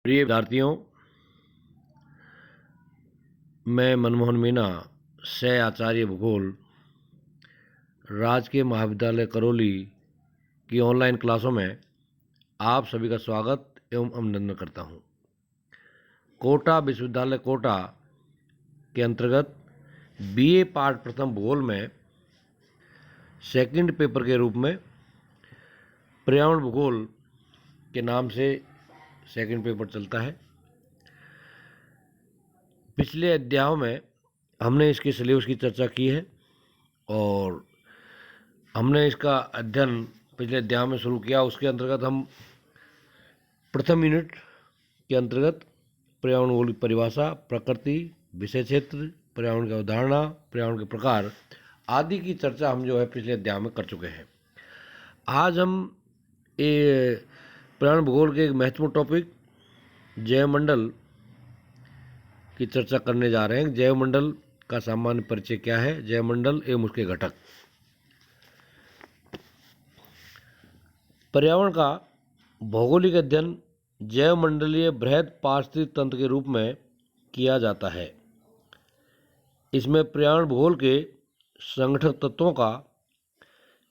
प्रिय विद्यार्थियों, मैं मनमोहन मीना, सह आचार्य भूगोल, राजकीय महाविद्यालय करौली की ऑनलाइन क्लासों में आप सभी का स्वागत एवं अभिनंदन करता हूं। कोटा विश्वविद्यालय कोटा के अंतर्गत बीए पार्ट प्रथम भूगोल में सेकंड पेपर के रूप में पर्यावरण भूगोल के नाम से सेकंड पेपर चलता है। पिछले अध्यायों में हमने इसके सिलेबस की चर्चा की है और हमने इसका अध्ययन पिछले अध्याय में शुरू किया। उसके अंतर्गत हम प्रथम यूनिट के अंतर्गत पर्यावरण भूगोल की परिभाषा, प्रकृति, विषय क्षेत्र, पर्यावरण की अवधारणा, पर्यावरण के प्रकार आदि की चर्चा हम जो है पिछले अध्याय में कर चुके हैं। आज हम ये पर्यावरण भूगोल के एक महत्वपूर्ण टॉपिक जैवमंडल की चर्चा करने जा रहे हैं। जैवमंडल का सामान्य परिचय क्या है, जैवमंडल एवं उसके घटक। पर्यावरण का भौगोलिक अध्ययन जैवमंडलीय बृहद पारिस्थितिक तंत्र के रूप में किया जाता है। इसमें पर्यावरण भूगोल के संगठक तत्वों का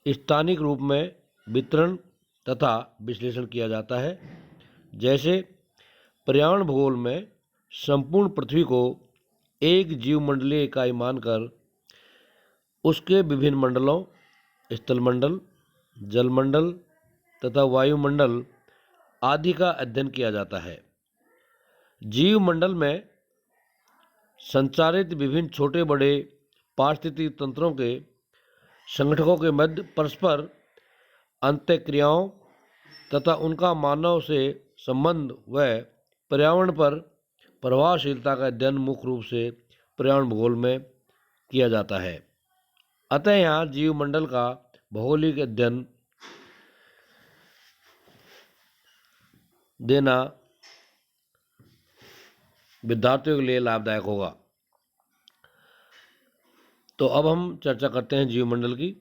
स्थानिक रूप में वितरण तथा विश्लेषण किया जाता है। जैसे पर्यावरण भूगोल में संपूर्ण पृथ्वी को एक जीवमंडलीय इकाई मानकर उसके विभिन्न मंडलों, स्थलमंडल, जलमंडल तथा वायुमंडल आदि का अध्ययन किया जाता है। जीवमंडल में संचारित विभिन्न छोटे बड़े पारिस्थितिक तंत्रों के संगठकों के मध्य परस्पर अंतःक्रियाओं तथा उनका मानव से संबंध व पर्यावरण पर प्रभावशीलता का अध्ययन मुख्य रूप से पर्यावरण भूगोल में किया जाता है। अतः यहाँ जीवमंडल का भौगोलिक अध्ययन देना विद्यार्थियों के लिए लाभदायक होगा। तो अब हम चर्चा करते हैं जीवमंडल की।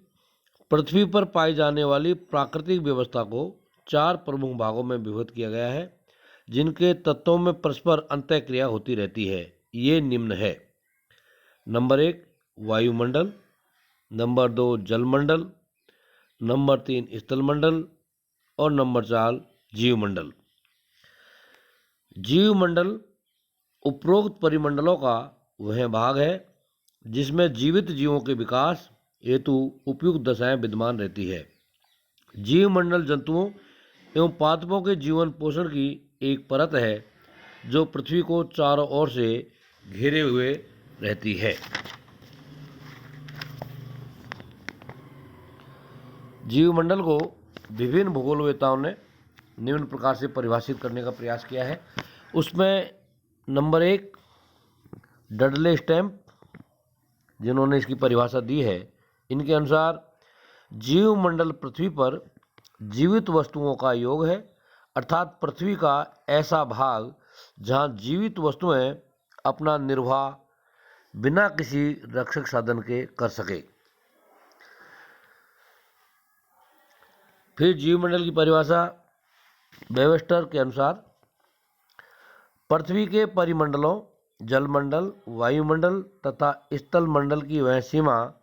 पृथ्वी पर पाई जाने वाली प्राकृतिक व्यवस्था को चार प्रमुख भागों में विभक्त किया गया है, जिनके तत्वों में परस्पर अंतःक्रिया होती रहती है। ये निम्न है: नंबर 1 वायुमंडल, नंबर 2 जलमंडल, नंबर 3 स्थलमंडल और नंबर 4 जीवमंडल। जीवमंडल उपरोक्त परिमंडलों का वह भाग है जिसमें जीवित जीवों के विकास हेतु उपयुक्त दशाएं विद्यमान रहती है। जीवमंडल जंतुओं एवं पादपों के जीवन पोषण की एक परत है जो पृथ्वी को चारों ओर से घेरे हुए रहती है। जीवमंडल को विभिन्न भूगोलवेत्ताओं ने निम्न प्रकार से परिभाषित करने का प्रयास किया है। उसमें नंबर 1 डडले स्टैम्प, जिन्होंने इसकी परिभाषा दी है, इनके अनुसार जीवमंडल पृथ्वी पर जीवित वस्तुओं का योग है, अर्थात पृथ्वी का ऐसा भाग जहां जीवित वस्तुएं अपना निर्वाह बिना किसी रक्षक साधन के कर सके। फिर जीवमंडल की परिभाषा वेबस्टर के अनुसार पृथ्वी के परिमंडलों, जलमंडल, वायुमंडल तथा स्थलमंडल की वह सीमा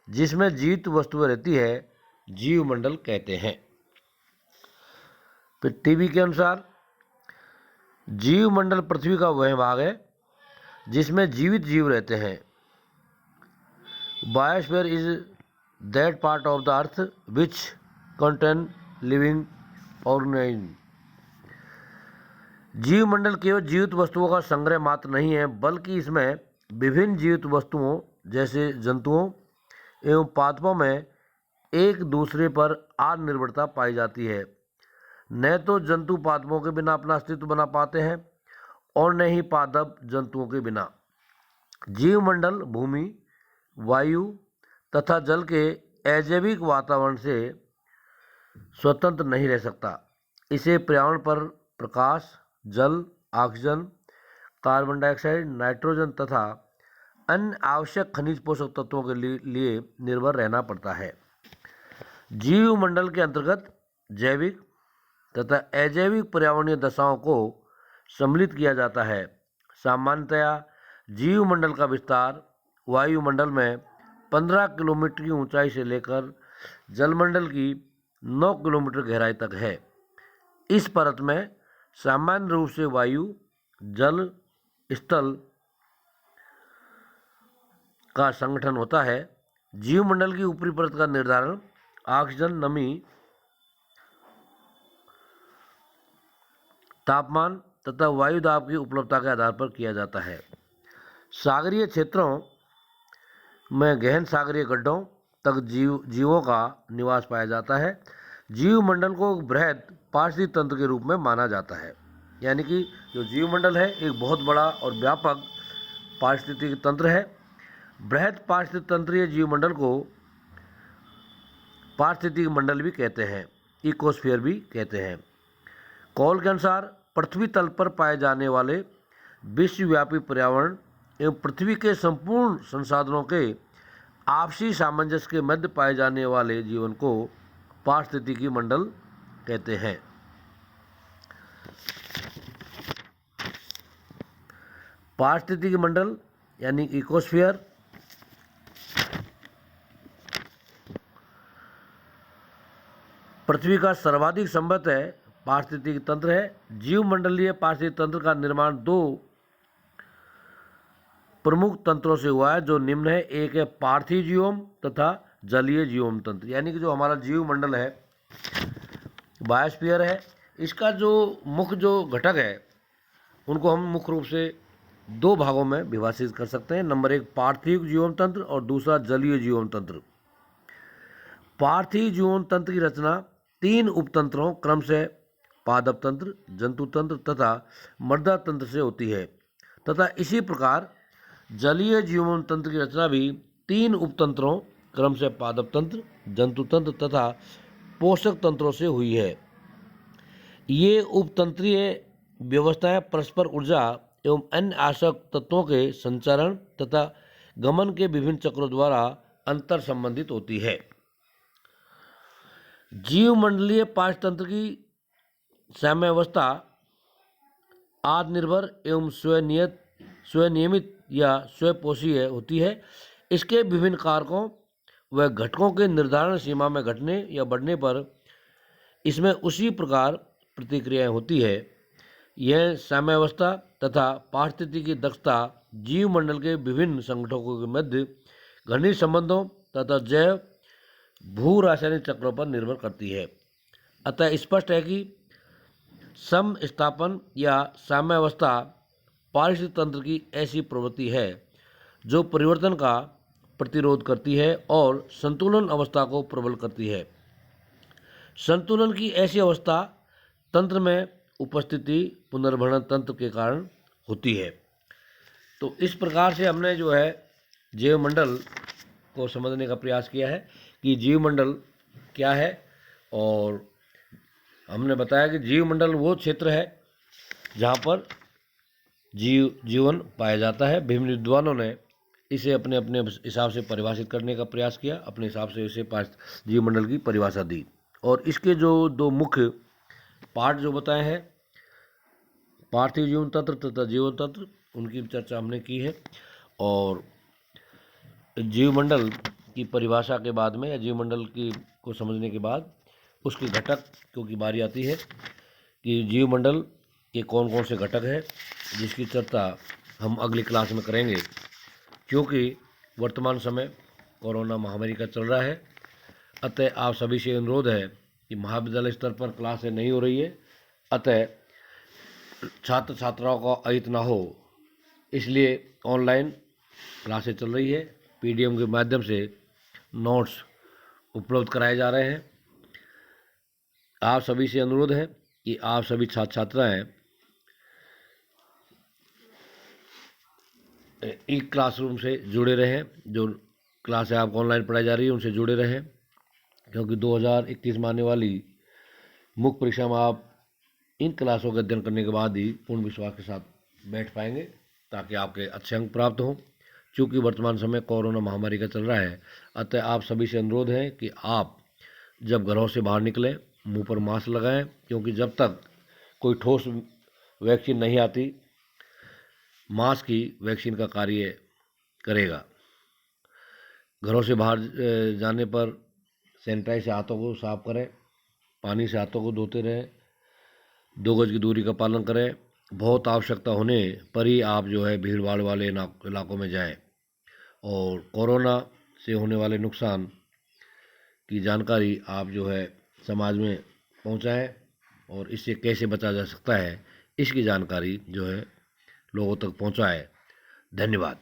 जिसमें जीवित वस्तुएं रहती है, जीवमंडल कहते हैं। फिर टीबी के अनुसार जीवमंडल पृथ्वी का वह भाग है जिसमें जीवित जीव रहते हैं। Biosphere is that part of the earth which contain living organism. जीवमंडल केवल जीवित वस्तुओं का संग्रह मात्र नहीं है, बल्कि इसमें विभिन्न जीवित वस्तुओं जैसे जंतुओं एवं पादपों में एक दूसरे पर आत्मनिर्भरता पाई जाती है। न तो जंतु पादपों के बिना अपना अस्तित्व बना पाते हैं और न ही पादप जंतुओं के बिना। जीवमंडल भूमि, वायु तथा जल के अजैविक वातावरण से स्वतंत्र नहीं रह सकता। इसे पर्यावरण पर प्रकाश, जल, ऑक्सीजन, कार्बन डाइऑक्साइड, नाइट्रोजन तथा अन्य आवश्यक खनिज पोषक तत्वों के लिए निर्भर रहना पड़ता है। जीवमंडल के अंतर्गत जैविक तथा अजैविक पर्यावरणीय दशाओं को सम्मिलित किया जाता है। सामान्यतया जीवमंडल का विस्तार वायुमंडल में 15 किलोमीटर की ऊंचाई से लेकर जलमंडल की 9 किलोमीटर गहराई तक है। इस परत में सामान्य रूप से वायु, जल, स्थल का संगठन होता है। जीवमंडल की ऊपरी परत का निर्धारण ऑक्सीजन, नमी, तापमान तथा वायु दाब की उपलब्धता के आधार पर किया जाता है। सागरीय क्षेत्रों में गहन सागरीय गड्ढों तक जीवों का निवास पाया जाता है। जीवमंडल को बृहद पारिस्थितिक तंत्र के रूप में माना जाता है। यानी कि जो जीवमंडल है एक बहुत बड़ा और व्यापक पारिस्थितिक तंत्र है। बृहद पारिस्थितिक तंत्रीय जीवमंडल को पारिस्थितिक मंडल भी कहते हैं, इकोस्फीयर भी कहते हैं। कॉल के अनुसार पृथ्वी तल पर पाए जाने वाले विश्वव्यापी पर्यावरण एवं पृथ्वी के संपूर्ण संसाधनों के आपसी सामंजस्य के मध्य पाए जाने वाले जीवन को पारिस्थितिकी मंडल कहते हैं। पारिस्थितिकी मंडल यानी इकोस्फीयर पृथ्वी का सर्वाधिक संबद्ध है पारिस्थितिक तंत्र है। जीवमंडलीय पारिस्थितिक तंत्र का निर्माण दो प्रमुख तंत्रों से हुआ है जो निम्न है। एक है पार्थिव जीवोम तथा जलीय जीवोम तंत्र। यानी कि जो हमारा जीवमंडल है, बायोस्फीयर है, इसका जो मुख्य जो घटक है उनको हम मुख्य रूप से दो भागों में विभाजित कर सकते हैं। नंबर एक पार्थिव जीवोम तंत्र और दूसरा जलीय जीवोम तंत्र। पार्थिव जीवोम तंत्र की रचना तीन उपतंत्रों क्रम से पादप तंत्र, जंतु तंत्र तथा मृदा तंत्र से होती है तथा इसी प्रकार जलीय जीवोम तंत्र की रचना भी तीन उपतंत्रों क्रम से पादप तंत्र, जंतु तंत्र तथा पोषक तंत्रों से हुई है। ये उपतंत्रीय व्यवस्थाएं परस्पर ऊर्जा एवं अन्य आवश्यक तत्वों के संचरण तथा गमन के विभिन्न चक्रों द्वारा अंतर संबंधित होती है। जीवमंडलीय पारितंत्र की साम्यावस्था आत्मनिर्भर एवं स्वनियमित या स्वपोषीय होती है। इसके विभिन्न कारकों व घटकों के निर्धारण सीमा में घटने या बढ़ने पर इसमें उसी प्रकार प्रतिक्रियाएं होती है। यह साम्यावस्था तथा पारिस्थितिकी दक्षता जीवमंडल के विभिन्न संगठनों के मध्य घनिष्ठ संबंधों तथा जैव भू रासायनिक चक्रों पर निर्भर करती है। अतः स्पष्ट है कि समस्थापन या साम्यावस्था पारिस्थितिक तंत्र की ऐसी प्रवृत्ति है जो परिवर्तन का प्रतिरोध करती है और संतुलन अवस्था को प्रबल करती है। संतुलन की ऐसी अवस्था तंत्र में उपस्थिति पुनर्भरण तंत्र के कारण होती है। तो इस प्रकार से हमने जो है जीवमंडल को समझने का प्रयास किया है कि जीवमंडल क्या है, और हमने बताया कि जीवमंडल वो क्षेत्र है जहाँ पर जीवन पाया जाता है। विभिन्न विद्वानों ने इसे अपने अपने हिसाब से परिभाषित करने का प्रयास किया, अपने हिसाब से इसे जीवमंडल की परिभाषा दी, और इसके जो दो मुख्य पार्ट जो बताए हैं, पार्थिव जीवन तंत्र तथा जीवन तंत्र, उनकी चर्चा हमने की है। और जीवमंडल की परिभाषा के बाद में या जीवमंडल की को समझने के बाद उसके घटक क्योंकि बारी आती है कि जीवमंडल के कौन कौन से घटक हैं, जिसकी चर्चा हम अगली क्लास में करेंगे। क्योंकि वर्तमान समय कोरोना महामारी का चल रहा है, अतः आप सभी से अनुरोध है कि महाविद्यालय स्तर पर क्लासें नहीं हो रही है, अतः छात्र छात्राओं का अहित ना हो इसलिए ऑनलाइन क्लासें चल रही है। पीडीएम के माध्यम से नोट्स उपलब्ध कराए जा रहे हैं। आप सभी से अनुरोध है कि आप सभी छात्र छात्राएं ई क्लासरूम से जुड़े रहें। जो क्लासें आपको ऑनलाइन पढ़ाई जा रही है उनसे जुड़े रहें, क्योंकि 2021 में आने वाली मुख्य परीक्षा में आप इन क्लासों का अध्ययन करने के बाद ही पूर्ण विश्वास के साथ बैठ पाएंगे ताकि आपके अच्छे अंक प्राप्त हों। क्योंकि वर्तमान समय कोरोना महामारी का चल रहा है, अतः आप सभी से अनुरोध है कि आप जब घरों से बाहर निकलें मुंह पर मास्क लगाएं, क्योंकि जब तक कोई ठोस वैक्सीन नहीं आती, मास्क ही वैक्सीन का कार्य करेगा। घरों से बाहर जाने पर सैनिटाइज से हाथों को साफ करें, पानी से हाथों को धोते रहें, 2 गज की दूरी का पालन करें। बहुत आवश्यकता होने पर ही आप जो है भीड़ भाड़ वाले इलाकों में जाएं और कोरोना से होने वाले नुकसान की जानकारी आप जो है समाज में पहुंचाएं और इससे कैसे बचा जा सकता है इसकी जानकारी जो है लोगों तक पहुंचाएं। धन्यवाद।